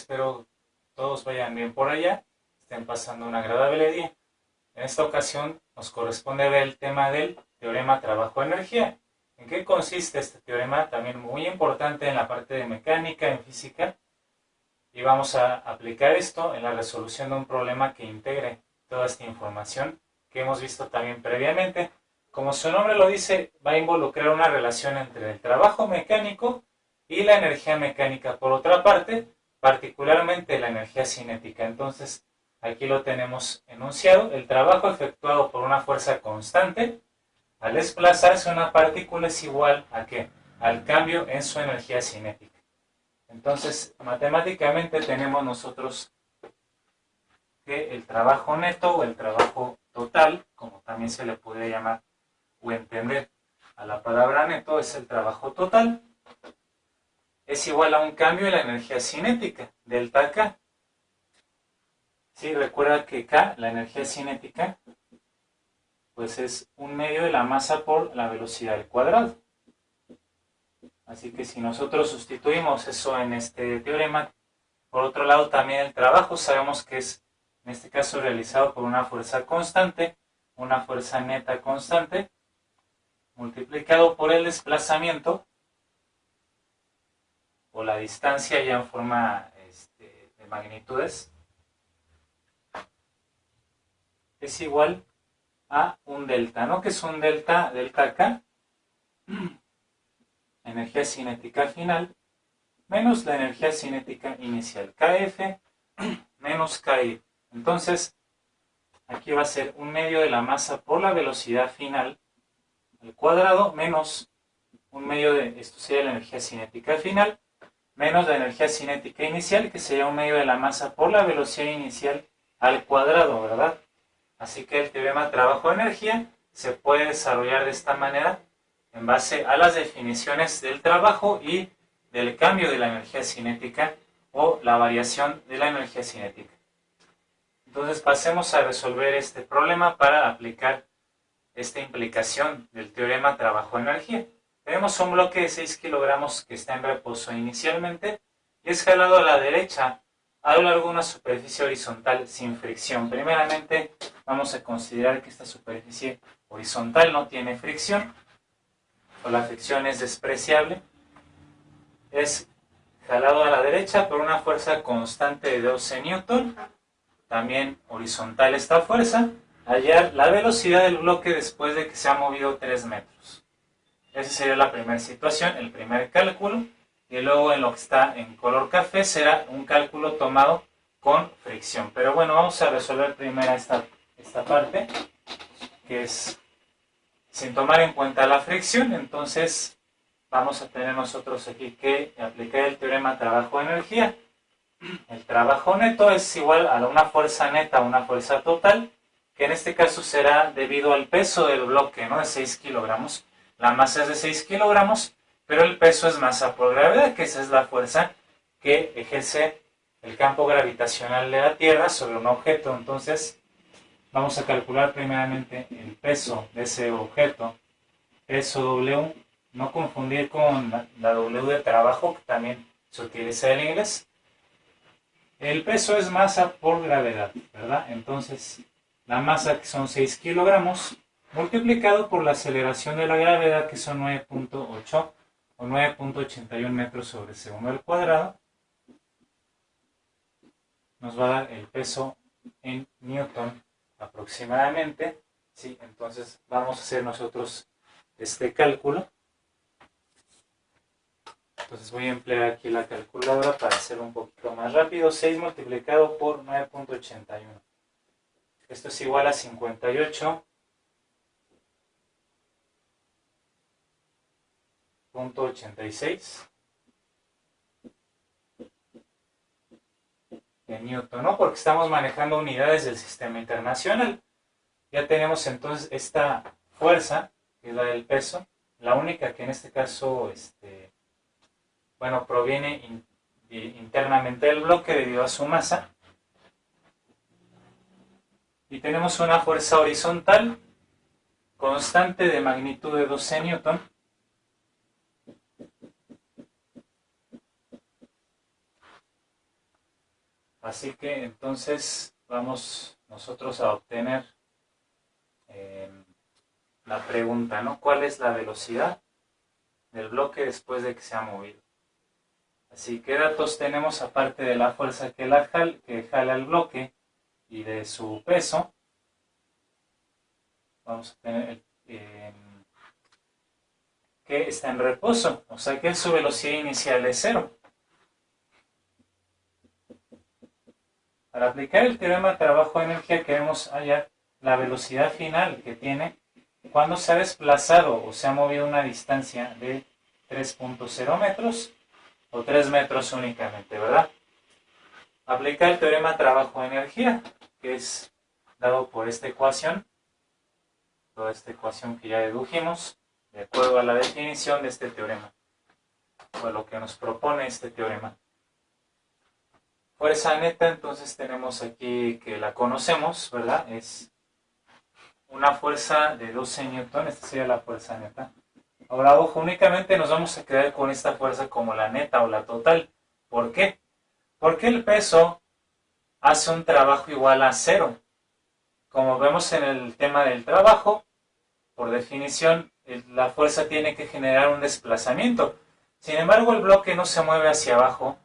espero todos vayan bien por allá, estén pasando un agradable día. En esta ocasión nos corresponde ver el tema del teorema trabajo-energía. ¿En qué consiste este teorema? También muy importante en la parte de mecánica, en física, y vamos a aplicar esto en la resolución de un problema que integre toda esta información que hemos visto también previamente. Como su nombre lo dice, va a involucrar una relación entre el trabajo mecánico y la energía mecánica por otra parte, particularmente la energía cinética. Entonces, aquí lo tenemos enunciado: el trabajo efectuado por una fuerza constante al desplazarse una partícula es igual a ¿qué? Al cambio en su energía cinética. Entonces, matemáticamente tenemos nosotros que el trabajo neto o el trabajo total, como también se le puede llamar o entender a la palabra neto, es el trabajo total, es igual a un cambio en la energía cinética, delta K. Sí, recuerda que K, la energía cinética, pues es un medio de la masa por la velocidad al cuadrado. Así que si nosotros sustituimos eso en este teorema, por otro lado también el trabajo sabemos que es, en este caso, realizado por una fuerza constante, una fuerza neta constante, multiplicado por el desplazamiento, o la distancia ya en forma de magnitudes, es igual a un delta, ¿no? Que es un delta K, energía cinética final, menos la energía cinética inicial, Kf menos Ki. Entonces, aquí va a ser un medio de la masa por la velocidad final al cuadrado, menos un medio de, esto sería la energía cinética final, menos la energía cinética inicial, que sería un medio de la masa por la velocidad inicial al cuadrado, ¿verdad? Así que el teorema trabajo-energía se puede desarrollar de esta manera en base a las definiciones del trabajo y del cambio de la energía cinética o la variación de la energía cinética. Entonces pasemos a resolver este problema para aplicar esta implicación del teorema trabajo-energía. Tenemos un bloque de 6 kilogramos que está en reposo inicialmente y es jalado a la derecha a lo largo de una superficie horizontal sin fricción. Primeramente vamos a considerar que esta superficie horizontal no tiene fricción, o la fricción es despreciable. Es jalado a la derecha por una fuerza constante de 12 newton, también horizontal esta fuerza, hallar la velocidad del bloque después de que se ha movido 3 metros. Esa sería la primera situación, el primer cálculo, y luego en lo que está en color café será un cálculo tomado con fricción. Pero bueno, vamos a resolver primero esta parte, que es sin tomar en cuenta la fricción. Entonces vamos a tener nosotros aquí que aplicar el teorema trabajo-energía. El trabajo neto es igual a una fuerza neta, una fuerza total, que en este caso será debido al peso del bloque, ¿no? De 6 kilogramos. La masa es de 6 kilogramos, pero el peso es masa por gravedad, que esa es la fuerza que ejerce el campo gravitacional de la Tierra sobre un objeto. Entonces, vamos a calcular primeramente el peso de ese objeto, peso W, no confundir con la W de trabajo, que también se utiliza en inglés. El peso es masa por gravedad, ¿verdad? Entonces, la masa, que son 6 kilogramos, multiplicado por la aceleración de la gravedad, que son 9.8 o 9.81 metros sobre segundo al cuadrado, nos va a dar el peso en newton aproximadamente. ¿Sí? Entonces, vamos a hacer nosotros este cálculo. Entonces voy a emplear aquí la calculadora para hacerlo un poquito más rápido. 6 multiplicado por 9.81. Esto es igual a 58.86 de Newton, ¿no? Porque estamos manejando unidades del sistema internacional. Ya tenemos entonces esta fuerza, que es la del peso, la única que en este caso proviene internamente del bloque debido a su masa. Y tenemos una fuerza horizontal constante de magnitud de 12 newton. Así que entonces vamos nosotros a obtener la pregunta, ¿no? ¿Cuál es la velocidad del bloque después de que se ha movido? Así que datos tenemos aparte de la fuerza que jala el bloque y de su peso. Vamos a tener que está en reposo, o sea que su velocidad inicial es 0. Para aplicar el teorema de trabajo-energía queremos hallar la velocidad final que tiene cuando se ha desplazado o se ha movido una distancia de 3.0 metros o 3 metros únicamente, ¿verdad? Aplicar el teorema de trabajo-energía, que es dado por esta ecuación, toda esta ecuación que ya dedujimos, de acuerdo a la definición de este teorema, o a lo que nos propone este teorema. Fuerza neta, entonces tenemos aquí que la conocemos, ¿verdad? Es una fuerza de 12 newton, esta sería la fuerza neta. Ahora, ojo, únicamente nos vamos a quedar con esta fuerza como la neta o la total. ¿Por qué? Porque el peso hace un trabajo igual a 0. Como vemos en el tema del trabajo, por definición, la fuerza tiene que generar un desplazamiento. Sin embargo, el bloque no se mueve hacia abajo,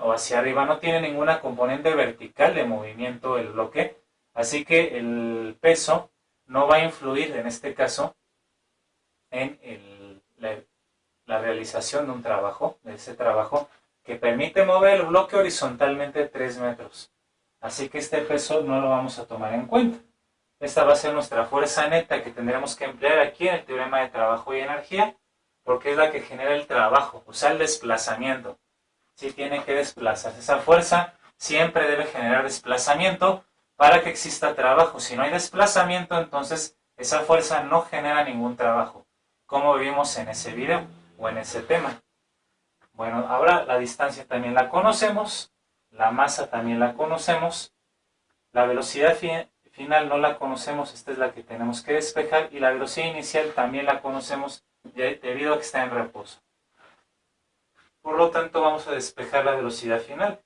o hacia arriba, no tiene ninguna componente vertical de movimiento el bloque, así que el peso no va a influir, en este caso, en la realización de un trabajo, de ese trabajo, que permite mover el bloque horizontalmente 3 metros. Así que este peso no lo vamos a tomar en cuenta. Esta va a ser nuestra fuerza neta que tendremos que emplear aquí en el teorema de trabajo y energía, porque es la que genera el trabajo, o sea, el desplazamiento. Sí tiene que desplazarse. Esa fuerza siempre debe generar desplazamiento para que exista trabajo. Si no hay desplazamiento, entonces esa fuerza no genera ningún trabajo, como vimos en ese video o en ese tema. Bueno, ahora la distancia también la conocemos, la masa también la conocemos, la velocidad final no la conocemos, esta es la que tenemos que despejar, y la velocidad inicial también la conocemos debido a que está en reposo. Por lo tanto, vamos a despejar la velocidad final.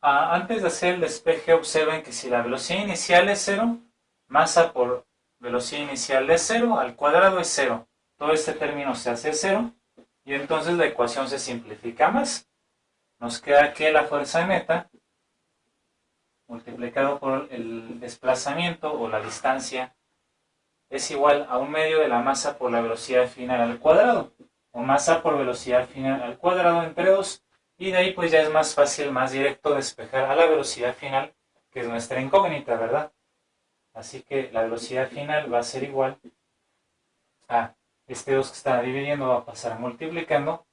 Antes de hacer el despeje, observen que si la velocidad inicial es 0, masa por velocidad inicial de 0 al cuadrado es 0. Todo este término se hace 0 y entonces la ecuación se simplifica más. Nos queda que la fuerza neta multiplicado por el desplazamiento o la distancia es igual a 1/2 de la masa por la velocidad final al cuadrado, o masa por velocidad final al cuadrado entre 2, y de ahí pues ya es más fácil, más directo despejar a la velocidad final, que es nuestra incógnita, ¿verdad? Así que la velocidad final va a ser igual a este 2 que está dividiendo, va a pasar multiplicando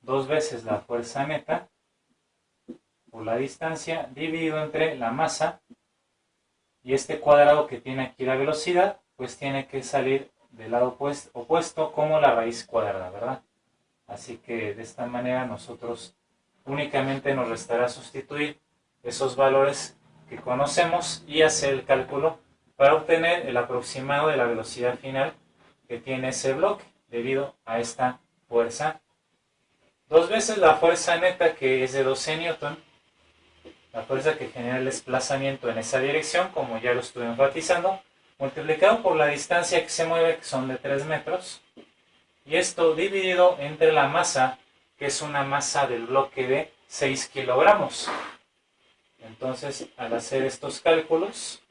2 veces la fuerza neta por la distancia dividido entre la masa, y este cuadrado que tiene aquí la velocidad pues tiene que salir del lado opuesto como la raíz cuadrada, ¿verdad? Así que de esta manera nosotros únicamente nos restará sustituir esos valores que conocemos y hacer el cálculo para obtener el aproximado de la velocidad final que tiene ese bloque debido a esta fuerza. 2 veces la fuerza neta, que es de 12 newton, la fuerza que genera el desplazamiento en esa dirección, como ya lo estuve enfatizando, multiplicado por la distancia que se mueve, que son de 3 metros, y esto dividido entre la masa, que es una masa del bloque de 6 kilogramos. Entonces, al hacer estos cálculos,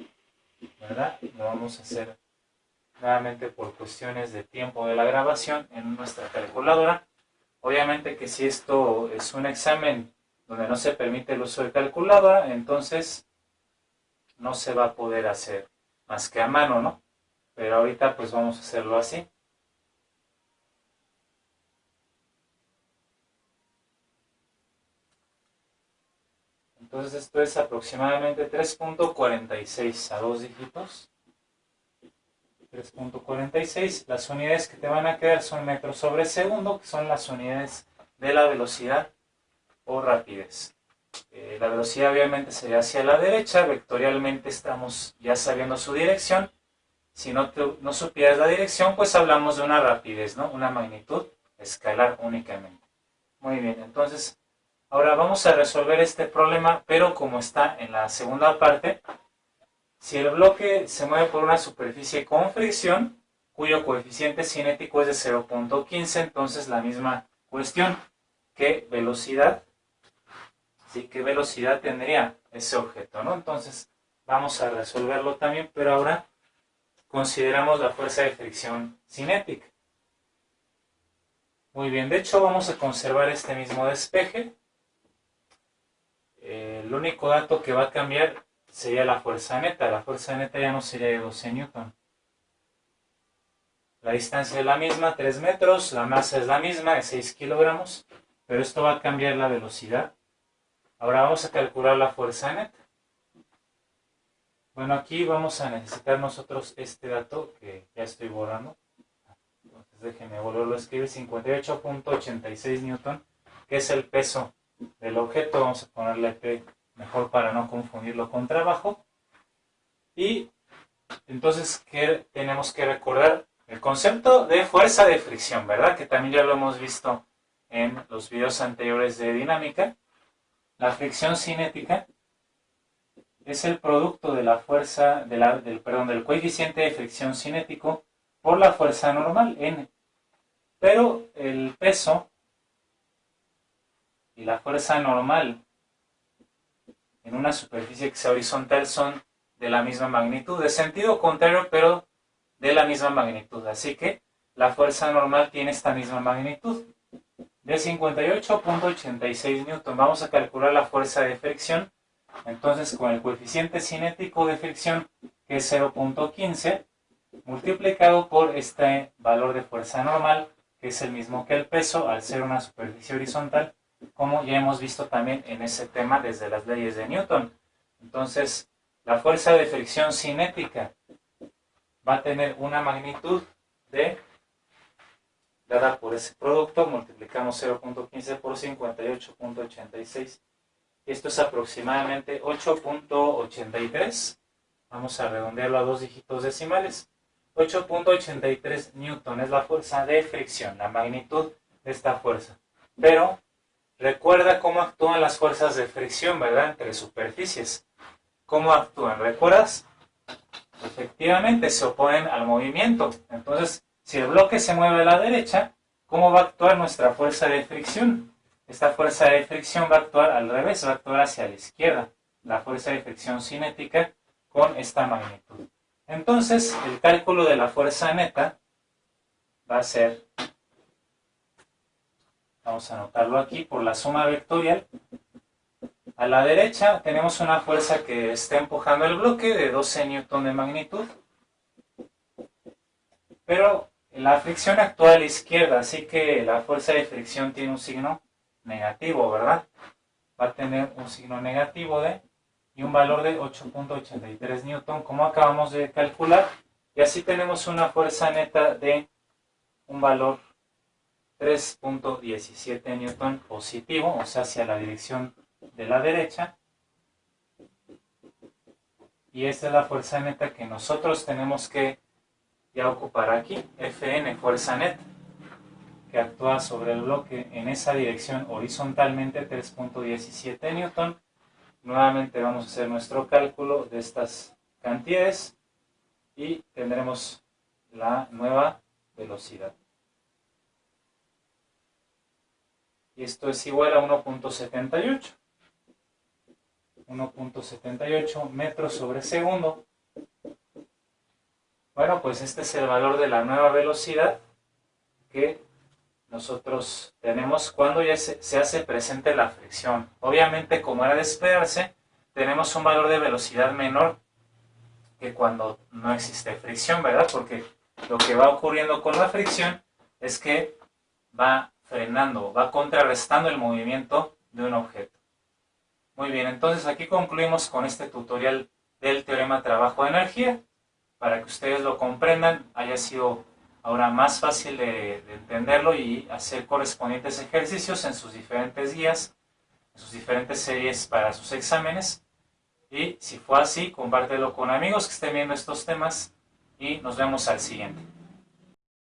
¿verdad? Lo vamos a hacer nuevamente por cuestiones de tiempo de la grabación en nuestra calculadora. Obviamente que si esto es un examen donde no se permite el uso de calculadora, entonces no se va a poder hacer más que a mano, ¿no? Pero ahorita pues vamos a hacerlo así. Entonces esto es aproximadamente 3.46 a 2 dígitos. 3.46. Las unidades que te van a quedar son metros sobre segundo, que son las unidades de la velocidad o rapidez. La velocidad obviamente sería hacia la derecha, vectorialmente estamos ya sabiendo su dirección. Si no supieras la dirección, pues hablamos de una rapidez, ¿no? Una magnitud escalar únicamente. Muy bien, entonces ahora vamos a resolver este problema, pero como está en la segunda parte, si el bloque se mueve por una superficie con fricción, cuyo coeficiente cinético es de 0.15, entonces la misma cuestión, ¿qué velocidad? ¿Sí? ¿Qué velocidad tendría ese objeto, ¿no? Entonces vamos a resolverlo también, pero ahora consideramos la fuerza de fricción cinética. Muy bien, de hecho vamos a conservar este mismo despeje. El único dato que va a cambiar sería la fuerza neta. La fuerza neta ya no sería de 12 newton. La distancia es la misma, 3 metros, la masa es la misma, de 6 kilogramos, pero esto va a cambiar la velocidad. Ahora vamos a calcular la fuerza neta. Bueno, aquí vamos a necesitar nosotros este dato que ya estoy borrando. Entonces déjenme volverlo a escribir, 58.86 newton, que es el peso del objeto. Vamos a ponerle P mejor para no confundirlo con trabajo. Y entonces, ¿qué tenemos que recordar? El concepto de fuerza de fricción, ¿verdad? Que también ya lo hemos visto en los videos anteriores de dinámica. La fricción cinética es el producto de la fuerza, del coeficiente de fricción cinético por la fuerza normal, N. Pero el peso y la fuerza normal en una superficie que sea horizontal son de la misma magnitud, de sentido contrario, pero de la misma magnitud. Así que la fuerza normal tiene esta misma magnitud, de 58.86 newton. Vamos a calcular la fuerza de fricción. Entonces, con el coeficiente cinético de fricción, que es 0.15, multiplicado por este valor de fuerza normal, que es el mismo que el peso, al ser una superficie horizontal, como ya hemos visto también en ese tema desde las leyes de Newton. Entonces, la fuerza de fricción cinética va a tener una magnitud de, dada por ese producto, multiplicamos 0.15 por 58.86. Esto es aproximadamente 8.83. Vamos a redondearlo a dos dígitos decimales. 8.83 newton es la fuerza de fricción, la magnitud de esta fuerza. Pero recuerda cómo actúan las fuerzas de fricción, ¿verdad? Entre superficies. ¿Cómo actúan? ¿Recuerdas? Efectivamente, se oponen al movimiento. Entonces, si el bloque se mueve a la derecha, ¿cómo va a actuar nuestra fuerza de fricción? Esta fuerza de fricción va a actuar al revés, va a actuar hacia la izquierda. La fuerza de fricción cinética con esta magnitud. Entonces, el cálculo de la fuerza neta va a ser, vamos a anotarlo aquí, por la suma vectorial. A la derecha tenemos una fuerza que está empujando el bloque de 12 newton de magnitud. Pero la fricción actúa a la izquierda, así que la fuerza de fricción tiene un signo negativo, ¿verdad? Va a tener un signo negativo y un valor de 8.83 newton, como acabamos de calcular. Y así tenemos una fuerza neta de un valor 3.17 newton positivo, o sea, hacia la dirección de la derecha. Y esta es la fuerza neta que nosotros tenemos que ya ocupar aquí, Fn, fuerza neta, que actúa sobre el bloque en esa dirección horizontalmente, 3.17 newton. Nuevamente vamos a hacer nuestro cálculo de estas cantidades y tendremos la nueva velocidad. Y esto es igual a 1.78. 1.78 metros sobre segundo. Bueno, pues este es el valor de la nueva velocidad que nosotros tenemos cuando ya se hace presente la fricción. Obviamente, como era de esperarse, tenemos un valor de velocidad menor que cuando no existe fricción, ¿verdad? Porque lo que va ocurriendo con la fricción es que va frenando, va contrarrestando el movimiento de un objeto. Muy bien, entonces aquí concluimos con este tutorial del teorema de trabajo de energía. Para que ustedes lo comprendan, haya sido ahora más fácil de entenderlo y hacer correspondientes ejercicios en sus diferentes guías, en sus diferentes series para sus exámenes. Y si fue así, compártelo con amigos que estén viendo estos temas y nos vemos al siguiente.